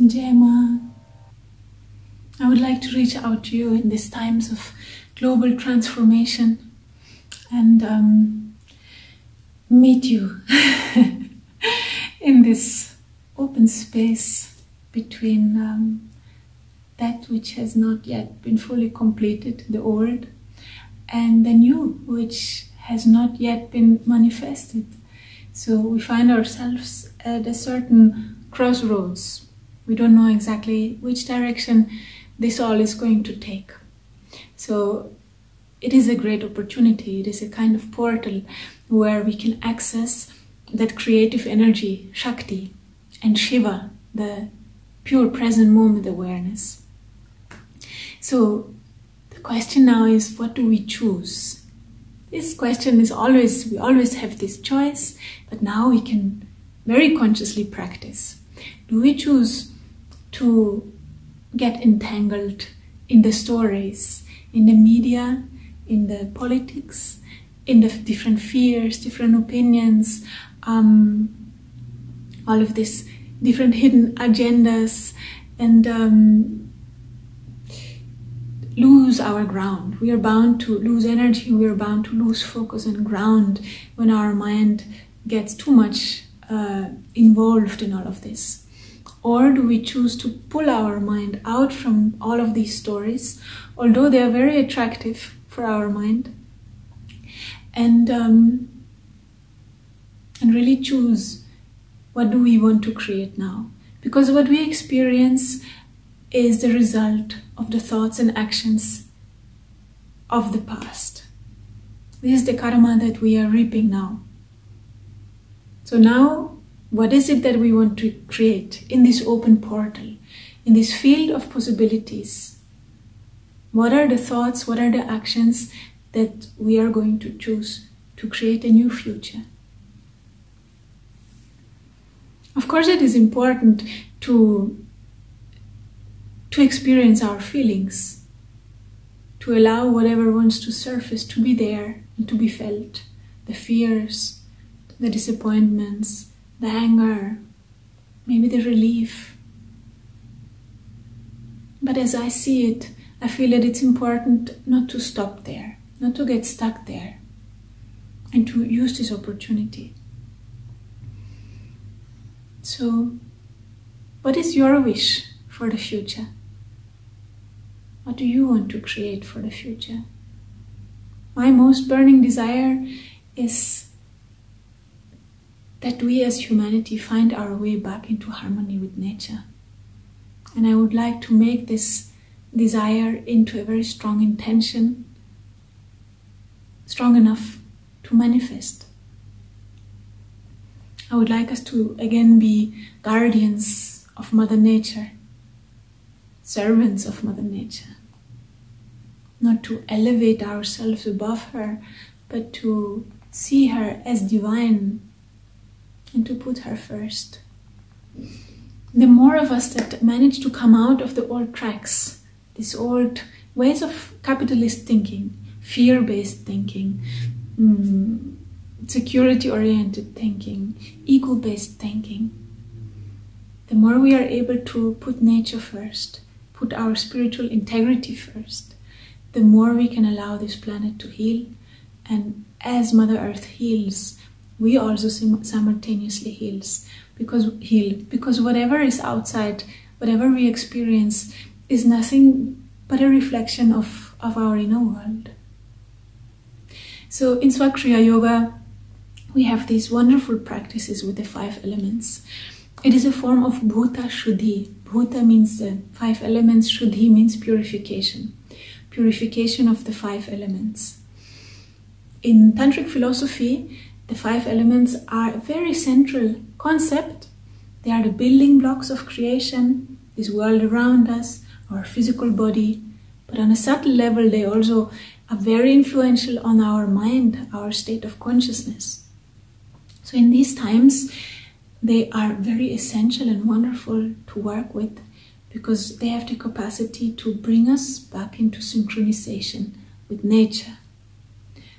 Gemma, I would like to reach out to you in these times of global transformation and meet you in this open space between that which has not yet been fully completed, the old, and the new, which has not yet been manifested. So we find ourselves at a certain crossroads. We don't know exactly which direction this all is going to take. So it is a great opportunity. It is a kind of portal where we can access that creative energy, Shakti, and Shiva, the pure present moment awareness. So the question now is, what do we choose? This question is we always have this choice, but now we can very consciously practice. Do we choose to get entangled in the stories, in the media, in the politics, in the different fears, different opinions, all of these different hidden agendas, and lose our ground? We are bound to lose energy, we are bound to lose focus and ground when our mind gets too much involved in all of this. Or do we choose to pull our mind out from all of these stories, although they are very attractive for our mind, and really choose what do we want to create now? Because what we experience is the result of the thoughts and actions of the past. This is the karma that we are reaping now. So now, what is it that we want to create in this open portal, in this field of possibilities? What are the thoughts, what are the actions that we are going to choose to create a new future? Of course, it is important to experience our feelings, to allow whatever wants to surface to be there and to be felt. The fears, the disappointments, the anger, maybe the relief. But as I see it, I feel that it's important not to stop there, not to get stuck there, and to use this opportunity. So, what is your wish for the future? What do you want to create for the future? My most burning desire is that we as humanity find our way back into harmony with nature. And I would like to make this desire into a very strong intention, strong enough to manifest. I would like us to again be guardians of Mother Nature, servants of Mother Nature. Not to elevate ourselves above her, but to see her as divine and to put her first. The more of us that manage to come out of the old tracks, these old ways of capitalist thinking, fear-based thinking, security-oriented thinking, ego-based thinking, the more we are able to put nature first, put our spiritual integrity first, the more we can allow this planet to heal. And as Mother Earth heals, we also simultaneously heal, because whatever is outside, whatever we experience, is nothing but a reflection of our inner world. So in SWAKRIYA Yoga, we have these wonderful practices with the 5 elements. It is a form of Bhuta Shuddhi. Bhuta means the 5 elements, Shuddhi means purification. Purification of the 5 elements. In Tantric philosophy, the 5 elements are a very central concept. They are the building blocks of creation, this world around us, our physical body. But on a subtle level, they also are very influential on our mind, our state of consciousness. So in these times, they are very essential and wonderful to work with, because they have the capacity to bring us back into synchronization with nature.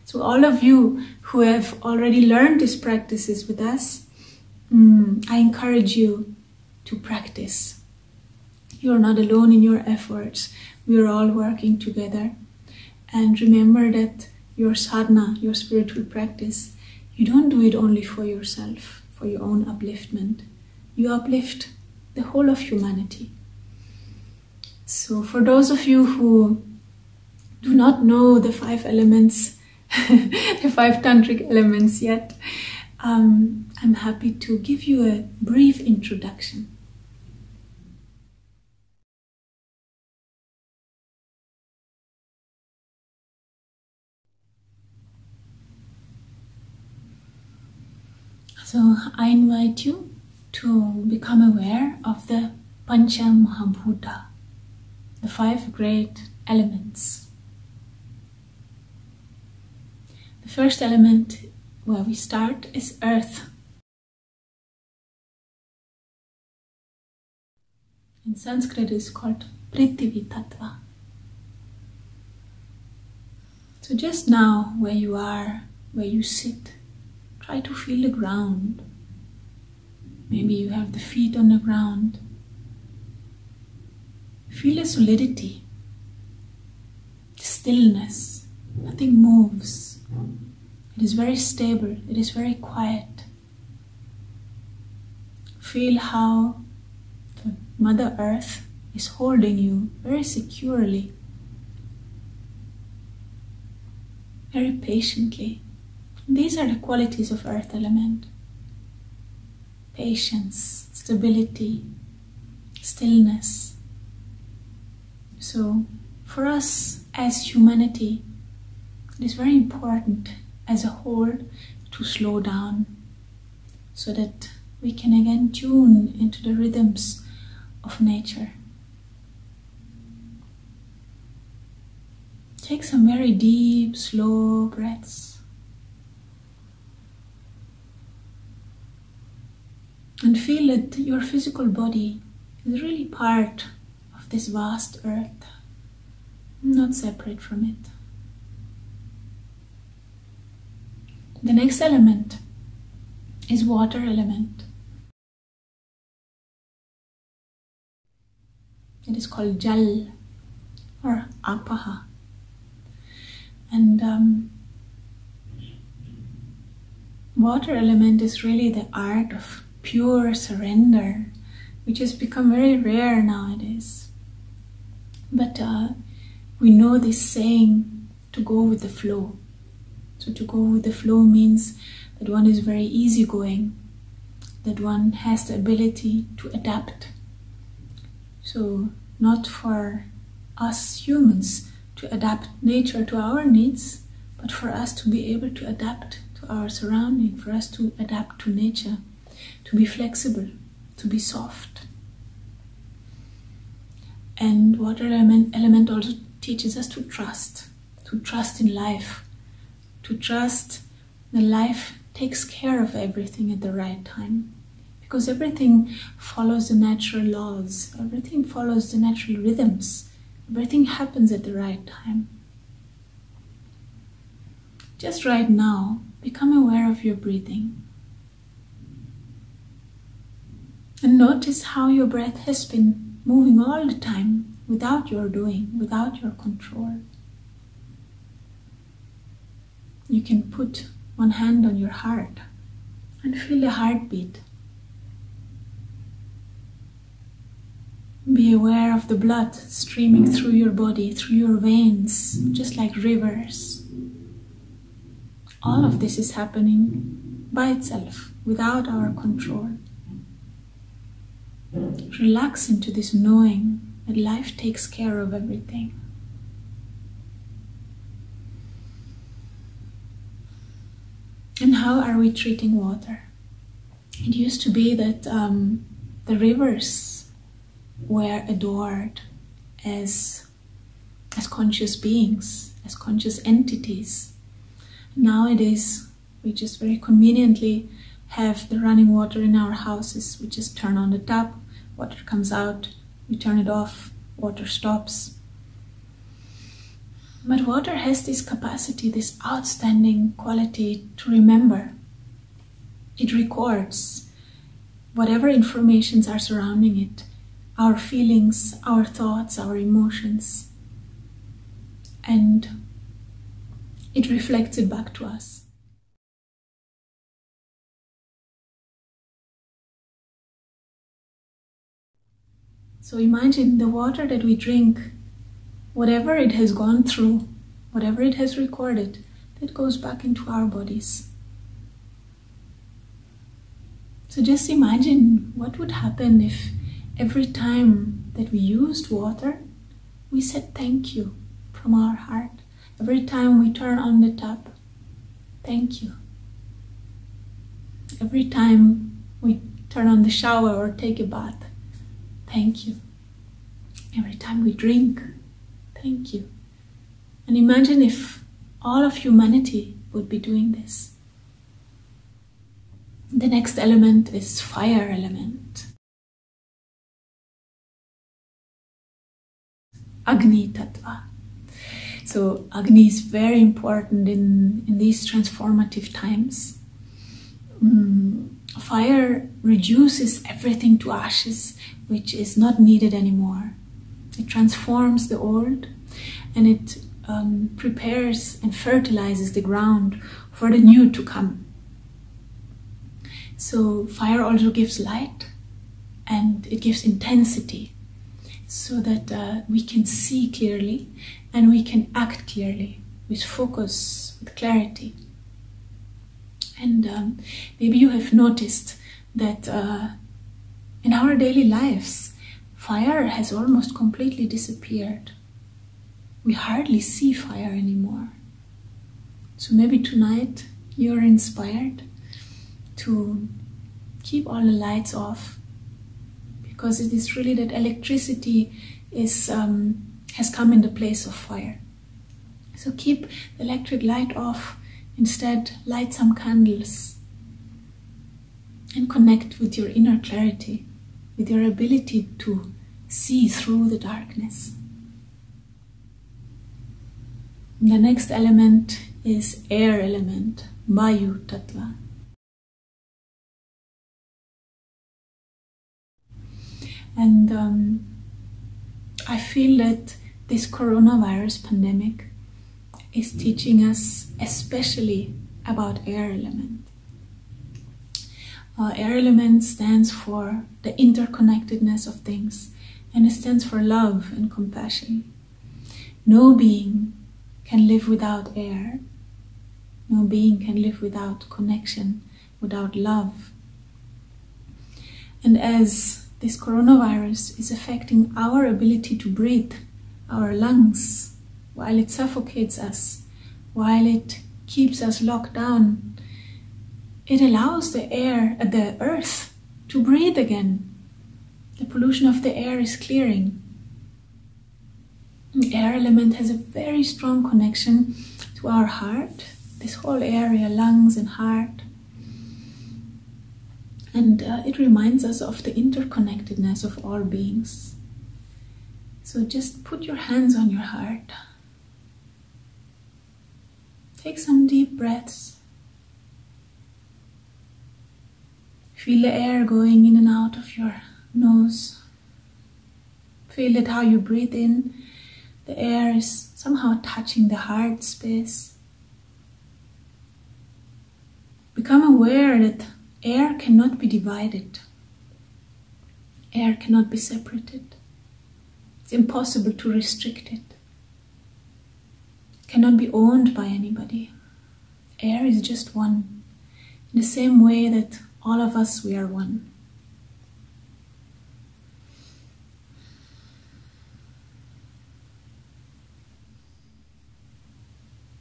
So all of you who have already learned these practices with us, I encourage you to practice. You're not alone in your efforts. We're all working together. And remember that your sadhana, your spiritual practice, you don't do it only for yourself, for your own upliftment. You uplift the whole of humanity. So for those of you who do not know the 5 elements, the 5 tantric elements yet, I'm happy to give you a brief introduction. So I invite you to become aware of the Pancha Mahabhuta, the 5 great elements. The first element where we start is earth. In Sanskrit it is called Prithvi Tattva. So just now, where you are, where you sit, try to feel the ground. Maybe you have the feet on the ground. Feel the solidity, the stillness. Nothing moves. It is very stable. It is very quiet. Feel how the Mother Earth is holding you very securely, very patiently. These are the qualities of earth element. Patience, stability, stillness. So for us as humanity, it is very important as a whole to slow down so that we can again tune into the rhythms of nature. Take some very deep, slow breaths. And feel that your physical body is really part of this vast earth, not separate from it. The next element is water element. It is called Jal or Apaha. And water element is really the art of pure surrender, which has become very rare nowadays. But we know this saying, to go with the flow. So to go with the flow means that one is very easygoing, that one has the ability to adapt. So not for us humans to adapt nature to our needs, but for us to be able to adapt to our surrounding, for us to adapt to nature, to be flexible, to be soft. And water element also teaches us to trust in life, to trust that life takes care of everything at the right time. Because everything follows the natural laws, everything follows the natural rhythms, everything happens at the right time. Just right now, become aware of your breathing. And notice how your breath has been moving all the time without your doing, without your control. You can put one hand on your heart and feel the heartbeat. Be aware of the blood streaming through your body, through your veins, just like rivers. All of this is happening by itself, without our control. Relax into this knowing that life takes care of everything. And how are we treating water? It used to be that the rivers were adored as conscious beings, as conscious entities. Nowadays, we just very conveniently have the running water in our houses. We just turn on the tap, water comes out, we turn it off, water stops. But water has this capacity, this outstanding quality to remember. It records whatever informations are surrounding it. our feelings, our thoughts, our emotions, and it reflects it back to us. So imagine the water that we drink, whatever it has gone through, whatever it has recorded, that goes back into our bodies. So just imagine what would happen if every time that we used water, we said thank you from our heart. Every time we turn on the tap, thank you. Every time we turn on the shower or take a bath, thank you. Every time we drink, thank you. And imagine if all of humanity would be doing this. The next element is fire element. Agni Tattva. So Agni is very important in these transformative times. Fire reduces everything to ashes, which is not needed anymore. It transforms the old, and it prepares and fertilizes the ground for the new to come. So fire also gives light, and it gives intensity, so that we can see clearly and we can act clearly, with focus, with clarity. And maybe you have noticed that in our daily lives, fire has almost completely disappeared. We hardly see fire anymore. So maybe tonight you're inspired to keep all the lights off, because it is really that electricity has come in the place of fire. So keep the electric light off. Instead, light some candles and connect with your inner clarity, with your ability to see through the darkness. The next element is air element, Vayu Tattva. And I feel that this coronavirus pandemic is teaching us especially about air element. Air element stands for the interconnectedness of things, and it stands for love and compassion. No being can live without air. No being can live without connection, without love. And as this coronavirus is affecting our ability to breathe, our lungs, while it suffocates us, while it keeps us locked down, it allows the earth to breathe again. The pollution of the air is clearing. The air element has a very strong connection to our heart, this whole area, lungs and heart. And it reminds us of the interconnectedness of all beings. So just put your hands on your heart. Take some deep breaths. Feel the air going in and out of your nose. Feel that how you breathe in, the air is somehow touching the heart space. Become aware that air cannot be divided. Air cannot be separated. It's impossible to restrict it. It cannot be owned by anybody. Air is just one. In the same way that all of us, we are one.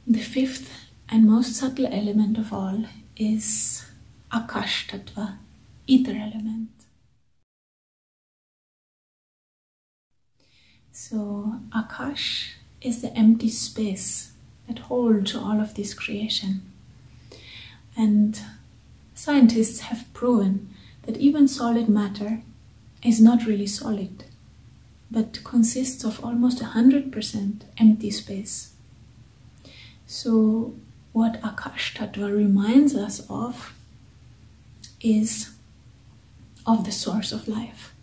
The fifth and most subtle element of all is Akash Tattva, ether element. So Akash is the empty space that holds all of this creation. And scientists have proven that even solid matter is not really solid, but consists of almost 100% empty space. So what Akash Tattva reminds us of is of the source of life,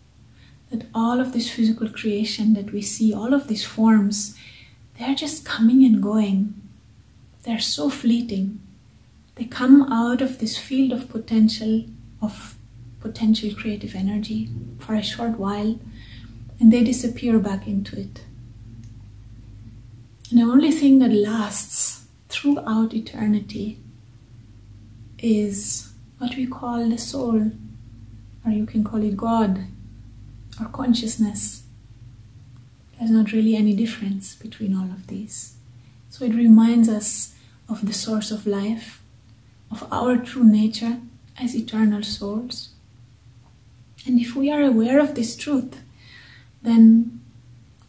that all of this physical creation that we see, all of these forms, they're just coming and going. They're so fleeting. They come out of this field of potential creative energy for a short while, and they disappear back into it. And the only thing that lasts throughout eternity is what we call the soul, or you can call it God, or consciousness. There's not really any difference between all of these. So it reminds us of the source of life, of our true nature as eternal souls. And if we are aware of this truth, then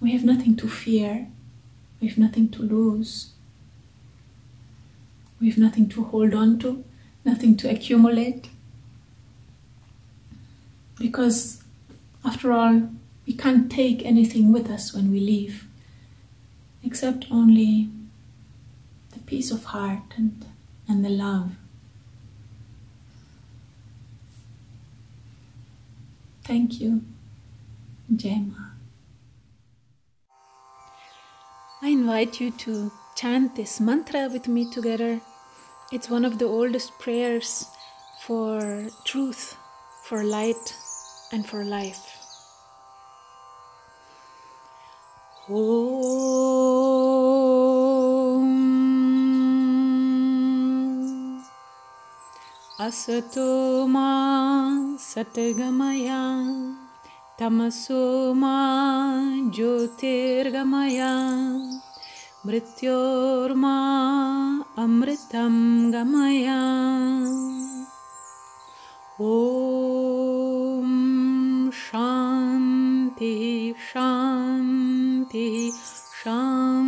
we have nothing to fear, we have nothing to lose, we have nothing to hold on to, nothing to accumulate. Because after all, we can't take anything with us when we leave, except only the peace of heart and the love. Thank you, Jai Ma. I invite you to chant this mantra with me together. It's one of the oldest prayers for truth, for light, and for life. Om Asato Ma Satgamaya Tamaso Ma Jyotirgamaya Mrityorma Amritam Gamaya. Om Shanti Shanti Shanti.